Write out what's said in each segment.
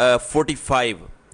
45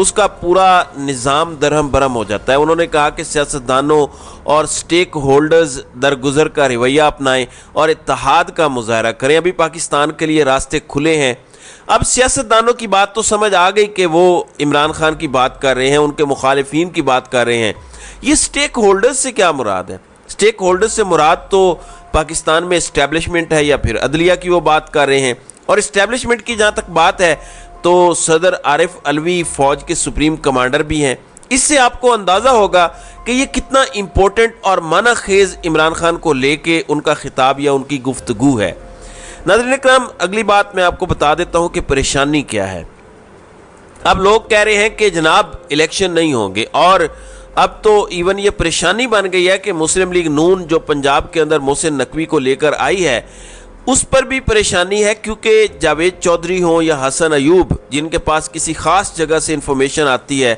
اس کا پورا نظام درہم برہم ہو جاتا ہے۔ انہوں نے کہا کہ سیاستدانوں اور سٹیک ہولڈرز درگزر کا رویہ اپنائیں اور اتحاد کا مظاہرہ کریں۔ ابھی پاکستان کے لیے راستے کھلے ہیں۔ اب سیاستدانوں کی بات تو سمجھ آ گئی کہ وہ عمران خان کی بات کر رہے ہیں، ان کے مخالفین کی بات کر رہے ہیں۔ یہ سٹیک ہولڈرز سے کیا مراد ہے؟ سٹیک ہولڈرز سے مراد تو پاکستان میں اسٹیبلشمنٹ ہے یا پھر عدلیہ کی وہ بات کر رہے ہیں۔ اور اسٹیبلشمنٹ کی جہاں تک بات ہے تو صدر عارف علوی فوج کے سپریم کمانڈر بھی ہیں۔ اس سے آپ کو اندازہ ہوگا کہ یہ کتنا امپورٹنٹ اور معنی خیز عمران خان کو لے کے ان کا خطاب یا ان کی گفتگو ہے۔ ناظرین اکرام، اگلی بات میں آپ کو بتا دیتا ہوں کہ پریشانی کیا ہے۔ اب لوگ کہہ رہے ہیں کہ جناب الیکشن نہیں ہوں گے، اور اب تو ایون یہ پریشانی بن گئی ہے کہ مسلم لیگ نون جو پنجاب کے اندر محسن نقوی کو لے کر آئی ہے اس پر بھی پریشانی ہے، کیونکہ جاوید چودھری ہوں یا حسن ایوب جن کے پاس کسی خاص جگہ سے انفارمیشن آتی ہے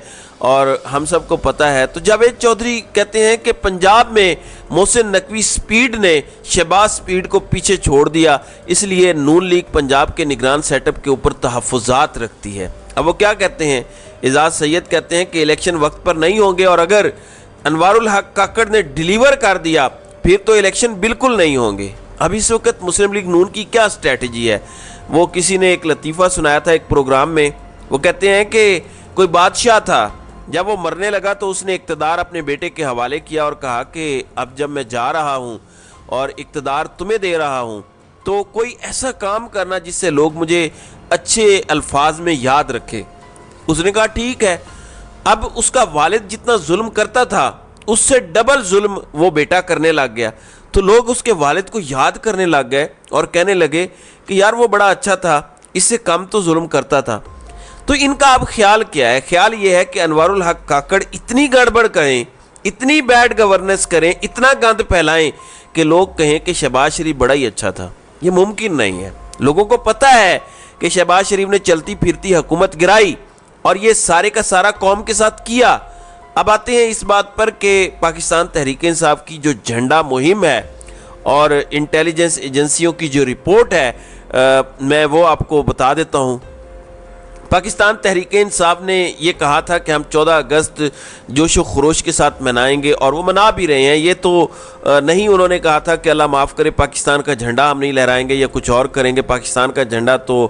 اور ہم سب کو پتہ ہے، تو جاوید چودھری کہتے ہیں کہ پنجاب میں محسن نقوی سپیڈ نے شہباز سپیڈ کو پیچھے چھوڑ دیا، اس لیے نون لیگ پنجاب کے نگران سیٹ اپ کے اوپر تحفظات رکھتی ہے۔ اب وہ کیا کہتے ہیں؟ اعزاز سید کہتے ہیں کہ الیکشن وقت پر نہیں ہوں گے، اور اگر انوار الحق کاکڑ نے ڈیلیور کر دیا پھر تو الیکشن بالکل نہیں ہوں گے۔ اب اس وقت مسلم لیگ نون کی کیا اسٹریٹجی ہے؟ وہ کسی نے ایک لطیفہ سنایا تھا ایک پروگرام میں، وہ کہتے ہیں کہ کوئی بادشاہ تھا، جب وہ مرنے لگا تو اس نے اقتدار اپنے بیٹے کے حوالے کیا اور کہا کہ اب جب میں جا رہا ہوں اور اقتدار تمہیں دے رہا ہوں تو کوئی ایسا کام کرنا جس سے لوگ مجھے اچھے الفاظ میں یاد رکھے۔ اس نے کہا ٹھیک ہے۔ اب اس کا والد جتنا ظلم کرتا تھا اس سے ڈبل ظلم وہ بیٹا کرنے لگ گیا، تو لوگ اس کے والد کو یاد کرنے لگ گئے اور کہنے لگے کہ یار وہ بڑا اچھا تھا، اس سے کم تو ظلم کرتا تھا۔ تو ان کا اب خیال کیا ہے؟ خیال یہ ہے کہ انوار الحق کاکڑ اتنی گڑبڑ کریں، اتنی بیڈ گورننس کریں، اتنا گند پھیلائیں کہ لوگ کہیں کہ شہباز شریف بڑا ہی اچھا تھا۔ یہ ممکن نہیں ہے۔ لوگوں کو پتہ ہے کہ شہباز شریف نے چلتی پھرتی حکومت گرائی اور یہ سارے کا سارا قوم کے ساتھ کیا۔ اب آتے ہیں اس بات پر کہ پاکستان تحریک انصاف کی جو جھنڈا مہم ہے اور انٹیلیجنس ایجنسیوں کی جو رپورٹ ہے، میں وہ آپ کو بتا دیتا ہوں۔ پاکستان تحریک انصاف نے یہ کہا تھا کہ ہم 14 اگست جوش و خروش کے ساتھ منائیں گے، اور وہ منا بھی رہے ہیں۔ یہ تو نہیں انہوں نے کہا تھا کہ اللہ معاف کرے پاکستان کا جھنڈا ہم نہیں لہرائیں گے یا کچھ اور کریں گے۔ پاکستان کا جھنڈا تو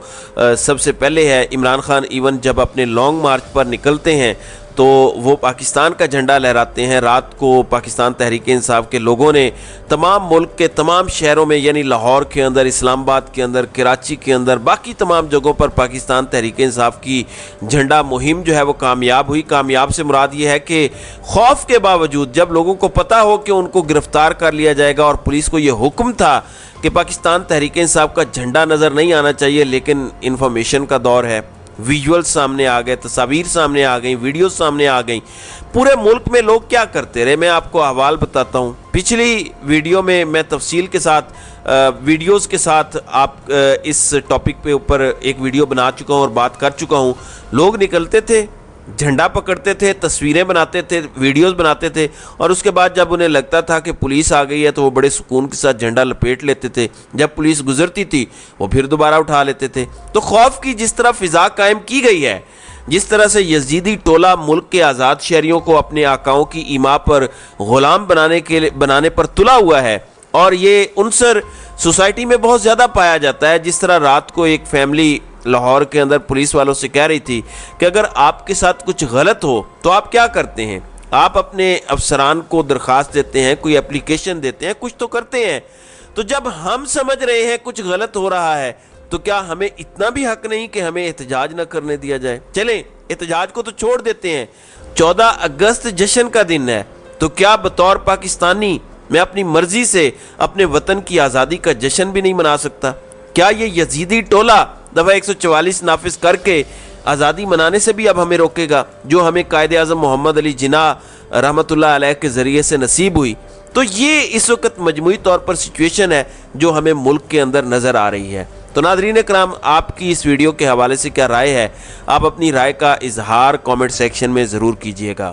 سب سے پہلے ہے۔ عمران خان ایون جب اپنے لانگ مارچ پر نکلتے ہیں تو وہ پاکستان کا جھنڈا لہراتے ہیں۔ رات کو پاکستان تحریک انصاف کے لوگوں نے تمام ملک کے تمام شہروں میں، یعنی لاہور کے اندر، اسلام آباد کے اندر، کراچی کے اندر، باقی تمام جگہوں پر پاکستان تحریک انصاف کی جھنڈا مہم جو ہے وہ کامیاب ہوئی۔ کامیاب سے مراد یہ ہے کہ خوف کے باوجود جب لوگوں کو پتہ ہو کہ ان کو گرفتار کر لیا جائے گا، اور پولیس کو یہ حکم تھا کہ پاکستان تحریک انصاف کا جھنڈا نظر نہیں آنا چاہیے، لیکن انفارمیشن کا دور ہے، ویژول سامنے آ گئے، تصاویر سامنے آ گئیں، ویڈیوز سامنے آ گئیں۔ پورے ملک میں لوگ کیا کرتے رہے، میں آپ کو احوال بتاتا ہوں۔ پچھلی ویڈیو میں تفصیل کے ساتھ ویڈیوز کے ساتھ آپ اس ٹاپک پہ اوپر ایک ویڈیو بنا چکا ہوں اور بات کر چکا ہوں۔ لوگ نکلتے تھے، جھنڈا پکڑتے تھے، تصویریں بناتے تھے، ویڈیوز بناتے تھے، اور اس کے بعد جب انہیں لگتا تھا کہ پولیس آ گئی ہے تو وہ بڑے سکون کے ساتھ جھنڈا لپیٹ لیتے تھے۔ جب پولیس گزرتی تھی وہ پھر دوبارہ اٹھا لیتے تھے۔ تو خوف کی جس طرح فضا قائم کی گئی ہے، جس طرح سے یزیدی ٹولہ ملک کے آزاد شہریوں کو اپنے آقاؤں کی ایما پر غلام بنانے پر تلا ہوا ہے، اور یہ عنصر سوسائٹی میں بہت زیادہ پایا جاتا ہے۔ جس طرح رات کو ایک فیملی لاہور کے اندر پولیس والوں سے کہہ رہی تھی کہ اگر آپ کے ساتھ کچھ غلط ہو تو آپ کیا کرتے ہیں؟ آپ اپنے افسران کو درخواست دیتے ہیں، کوئی اپلیکیشن دیتے ہیں، کچھ تو کرتے ہیں۔ تو جب ہم سمجھ رہے ہیں کچھ غلط ہو رہا ہے تو کیا ہمیں اتنا بھی حق نہیں کہ ہمیں احتجاج نہ کرنے دیا جائے؟ چلیں احتجاج کو تو چھوڑ دیتے ہیں، 14 اگست جشن کا دن ہے، تو کیا بطور پاکستانی میں اپنی مرضی سے اپنے وطن کی آزادی کا جشن بھی نہیں منا سکتا؟ کیا یہ یزیدی ٹولہ دفعہ 144 نافذ کر کے آزادی منانے سے بھی اب ہمیں روکے گا، جو ہمیں قائد اعظم محمد علی جناح رحمۃ اللہ علیہ کے ذریعے سے نصیب ہوئی؟ تو یہ اس وقت مجموعی طور پر سچویشن ہے جو ہمیں ملک کے اندر نظر آ رہی ہے۔ تو ناظرین اکرام، آپ کی اس ویڈیو کے حوالے سے کیا رائے ہے؟ آپ اپنی رائے کا اظہار کامنٹ سیکشن میں ضرور کیجیے گا۔